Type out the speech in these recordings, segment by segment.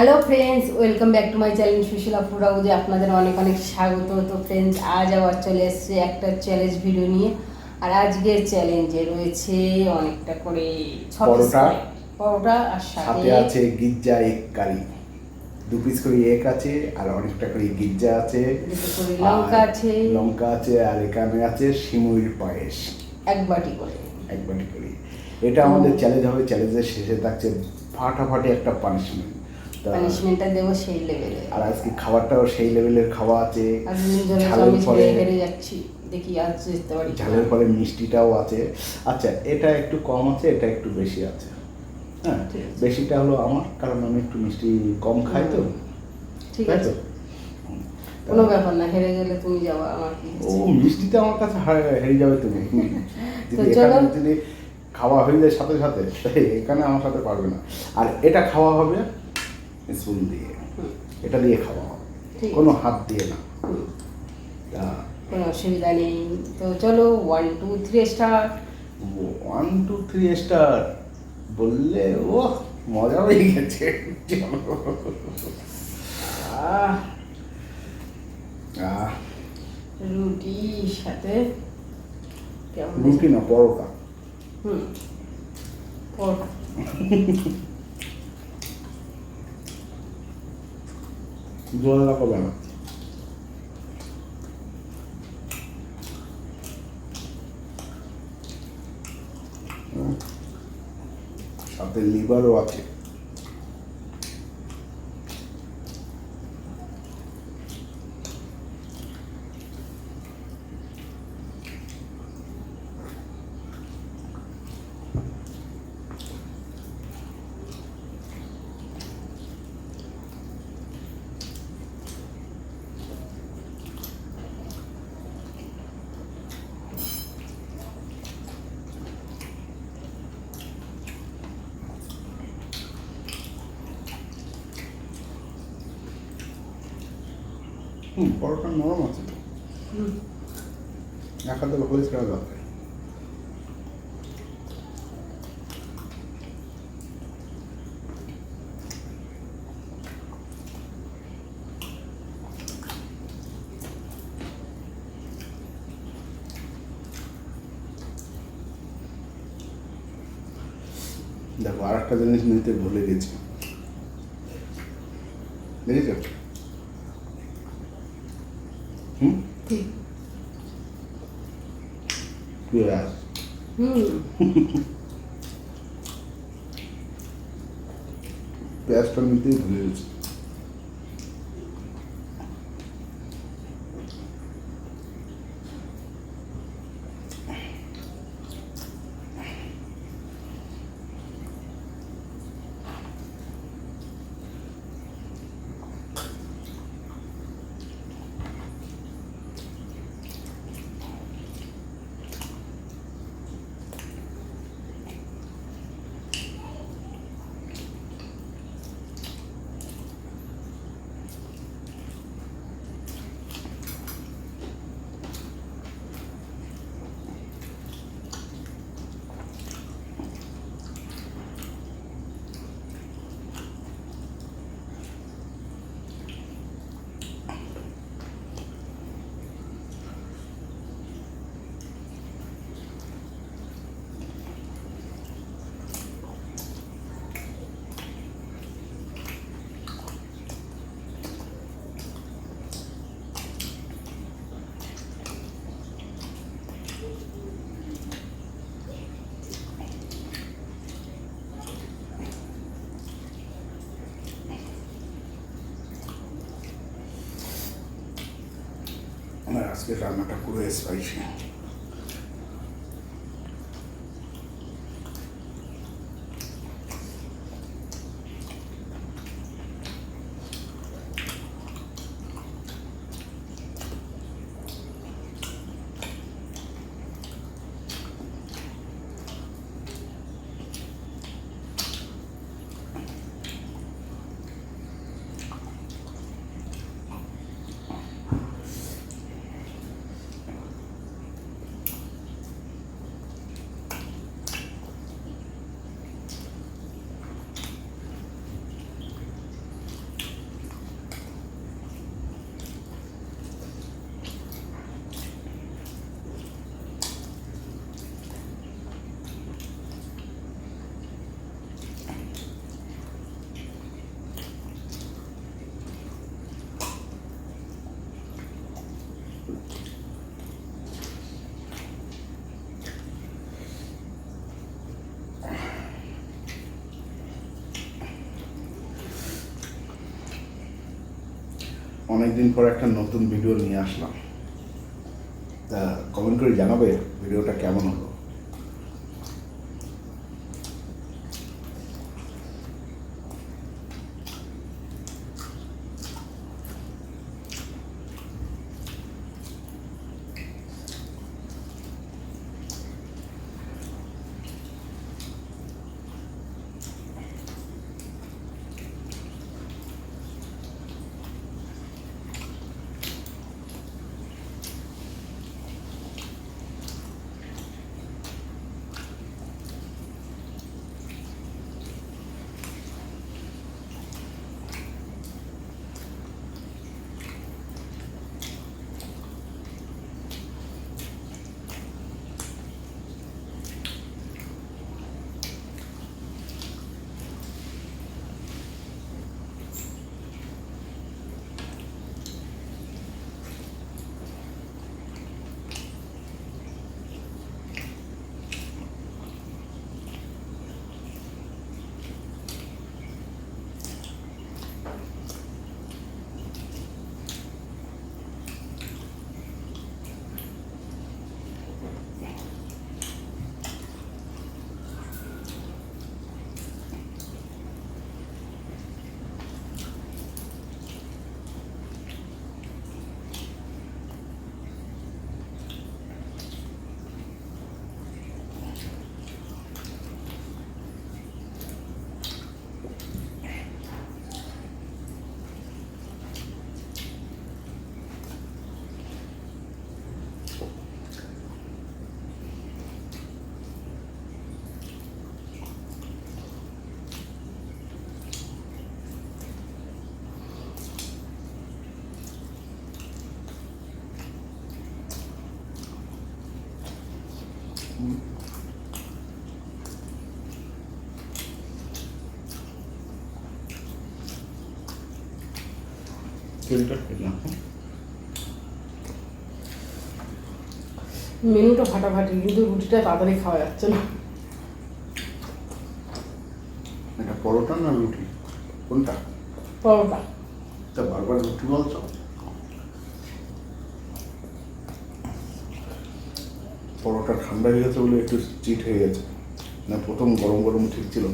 Hello friends, welcome back to my channel Sushila food হাউসে আপনাদের অনেক অনেক স্বাগত। তো ফ্রেন্ডস, আজ আবার চলে এসেছে একটা চ্যালেঞ্জ ভিডিও নিয়ে। আর আজকের চ্যালেঞ্জে রয়েছে অনেকটা করে পরোটা, পরোটা আর সাথে আছে গিজ্জা এগ কারি। 2 পিস করে এগ আছে আর অনেকটা করে গিজ্জা আছে, লঙ্কা আছে, লঙ্কা আছে, আর এখানে আছে সিমুইর পায়েস এক বাটি করে। এটা আমাদের চ্যালেঞ্জ হবে। চ্যালেঞ্জের শেষে থাকছে ফাটাফাটি একটা পানিশমেন্ট। পানিশমেন্টটা দেবো সেই লেভেলে। আর আজকে খাবারটাও সেই লেভেলের খাওয়া আছে। ঝালের পরে হেরে যাচ্ছি, দেখি আজ যেতে পারি। ঝালের পরে মিষ্টিটাও আছে। আচ্ছা, এটা একটু কম আছে, এটা একটু বেশি আছে। হ্যাঁ, বেশিটা হলো আমার, কারণ আমি একটু মিষ্টি কম খাই। তো ঠিক আছে, কোনো ব্যাপার না, হেরে গেলে তুমি যাও, আমার কি। ও মিষ্টিতে আমার কাছে হেরে যাবে তুমি। যদি খাওয়া হয়ে যায় সাথে সাথে, এখানে আমার সাথে পারবে না। আর এটা খাওয়া হবে স্পুন দিয়ে, এটা দিয়ে খাওয়া হবে, কোনো হাত দিয়ে না। কোনো অসুবিধা নেই। তো চলো 1 2 3 স্টার্ট। 1 2 3 স্টার বললে ও মজা হয়ে গেছে। রুটির সাথে রুটি না, পরোটা। পরোটা জল লাগাবে না। সাথে লিভারও আছে। পরোটা নরম আছে তো, এক হাতে হয়ে ছাড়া দরকার। দেখো, আর একটা জিনিস নিতে ভুলে গেছি, দেখেছো? পেঁয়াজ। পেঁয়াজটা নিতেই ভুলে গেছি। আমার আজকে রান্নাটা পুরো স্পাইসি। অনেকদিন পর একটা নতুন ভিডিও নিয়ে আসলাম। তা কমেন্ট করে জানাবে ভিডিওটা কেমন হলো। মেনুটা ফাটাফাটি, কিন্তু রুটিটা তাড়াতাড়ি খাওয়া যাচ্ছে না। এটা পরোটা না রুটি কোনটা? পরোটা। তা বারবার রুটি বলছো। পরোটা ঠান্ডা হয়ে গেছে বলে একটু চিট হয়ে গেছে, না প্রথম গরম গরম ঠিক ছিল।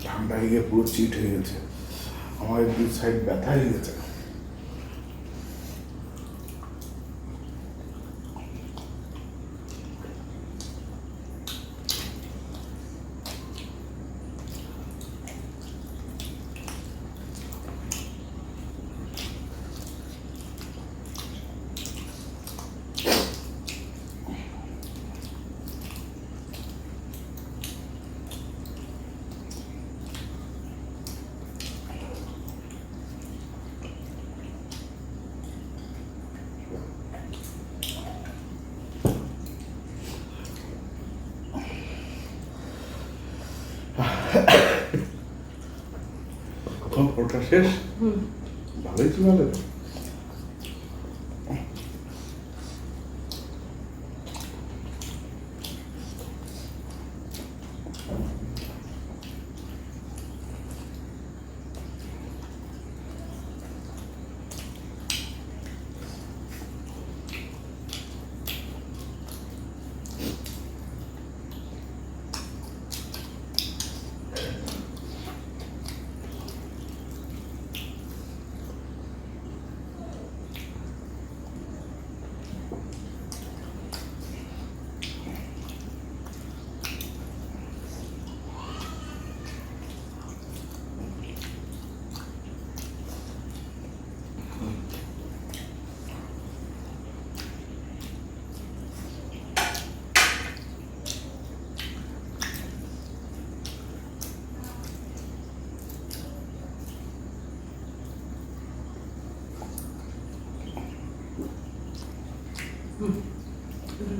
ঠান্ডা হয়ে গিয়ে পুরো চিট হয়ে গেছে, আমার দুই সাইড ব্যথা হয়ে গেছে। ওটা শেষ। ভালোই ছিল।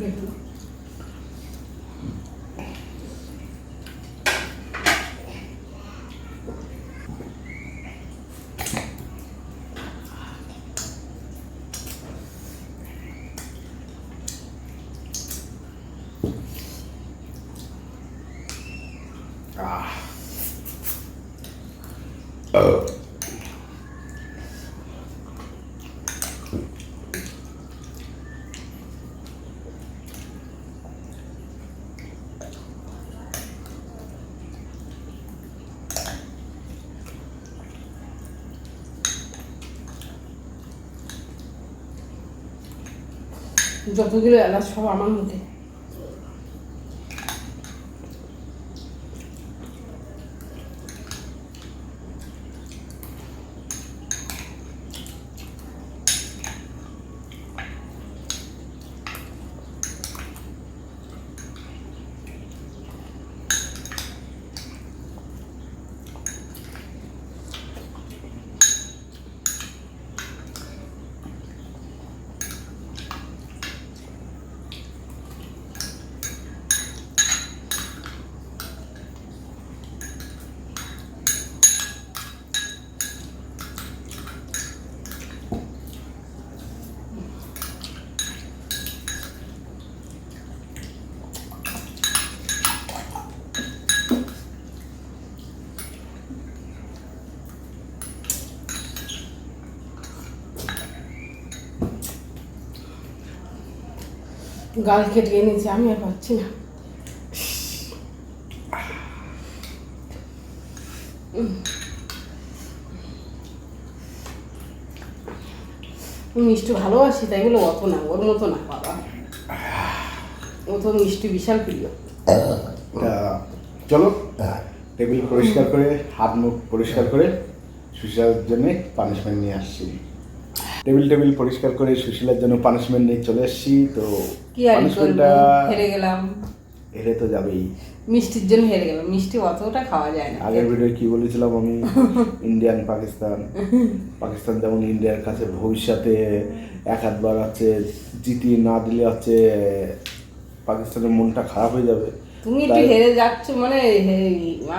দেখো যতগুলো এলাচ সব আমার মধ্যে। গাল কেটে এনেছি, আমি আর পাচ্ছি না। মিষ্টি ভালোবাসি, তাই বলে অত না, ওর মতো না বাবা, ও তো মিষ্টি বিশাল প্রিয়। চলো টেবিল পরিষ্কার করে হাত মুখ পরিষ্কার করে সুশীলার জন্য পানিশমেন্ট নিয়ে আসছি। টেবিল পরিষ্কার করে সুশীলার জন্য পানিশমেন্ট নিয়ে চলে এসেছি। তো কি আর করবো, হেরে গেলাম। হেরে তো যাবেই, মিষ্টির জন্য হেরে গেলাম। মিষ্টি অতটা খাওয়া যায় না। আগের ভিডিও কি বলেছিলাম আমি, ইন্ডিয়ান পাকিস্তান যেমন ইন্ডিয়ার কাছে ভবিষ্যতে এক হাতবার হচ্ছে জিতিয়ে না দিলে হচ্ছে পাকিস্তানের মনটা খারাপ হয়ে যাবে। তুমি একটু হেরে যাচ্ছ, মানে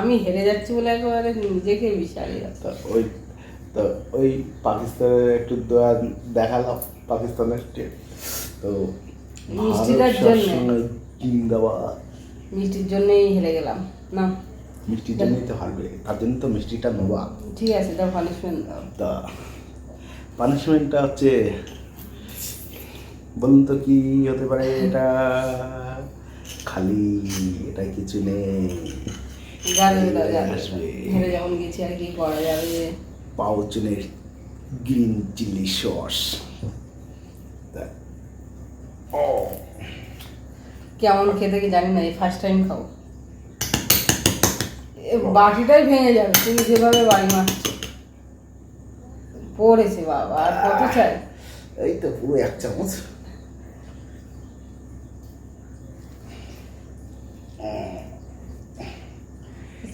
আমি হেরে যাচ্ছি বলে একেবারে নিজেকে বিশাল ওই পাকিস্তানের একটু দেখালাম পাকিস্তানের তো মিষ্টিটার জন্য জিন্দাবাদ। মিষ্টির জন্যই হেরে গেলাম না, মিষ্টির জন্যই তো হারবে, তার জন্য তো মিষ্টিটা নেবা। ঠিক আছে, দাও পানিশমেন্ট দাও। তা পানিশমেন্টটা হচ্ছে বলুন তো কি হতে পারে? এটা খালি, এটা কিছু নেই। হেরে যেমন গেছি আর কি করা যাবে। পাউচনের গ্রিন চিলি সস। কেমন খেতে কি জানি না, এই ফার্স্ট টাইম খাবো। বাটিটাই ভেঙে যাবে, তুমি যেভাবে বাড়ি মারছো। পড়েছে বাবা, আর কত চাই? এই তো পুরো এক চামচ।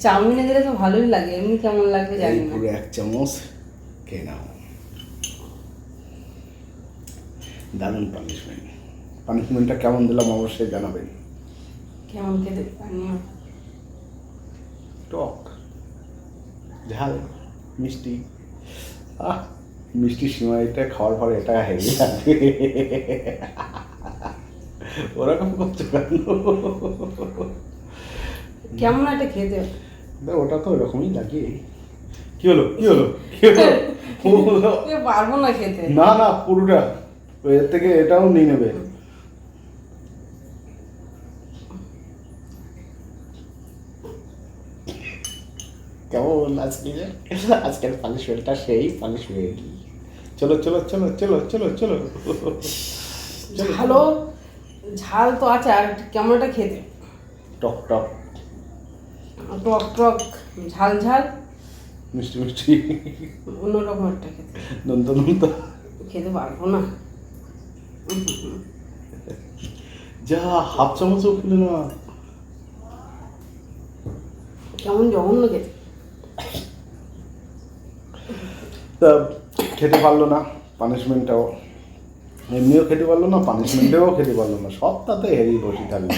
চাউমিনে দিলে তো ভালোই লাগে, এমনি কেমন লাগবে জানি না। পুরো এক চামচ খেয়ে নাও। দারুণ পানিশমেন্টটা কেমন দিলাম অবশ্যই জানাবেন। কেমন খেতে? পানীয় টক, ঝাল, মিষ্টি। মিষ্টি সিমাইটা খাওয়ার পরে এটা হেভি লাগে। ওরকম করছো কেন? কেমন একটা খেতে? ওটা তো ওরকমই লাগে। কি হলো? পারবো না খেতে। না পুরোটা, এর থেকে এটাও নিয়ে নেবে। কেমন আজকের পানিশমেন্টটা সেই পানিশমেন্ট। চলো ভালো ঝাল তো আছে, আর কেমন একটা খেতে? টক ঝাল মিষ্টি অন্যরকম একটা খেতে। নন্দ খেতে পারবো না। যা হাফ চামচও খেলে না। কেমন জঘন্য খেতে। তা খেতে পারলো না, পানিশমেন্টটাও এমনিও খেতে পারলো না, পানিশমেন্টেও খেতে পারলো না, সবটাতে হেরি বসে থাকলো।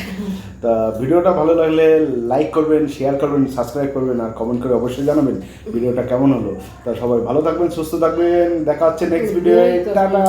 তা ভিডিওটা ভালো লাগলে লাইক করবেন, শেয়ার করবেন, সাবস্ক্রাইব করবেন আর কমেন্ট করে অবশ্যই জানাবেন ভিডিওটা কেমন হলো। তা সবাই ভালো থাকবেন, সুস্থ থাকবেন, দেখা হচ্ছে নেক্সট ভিডিওয়ে। টাটা।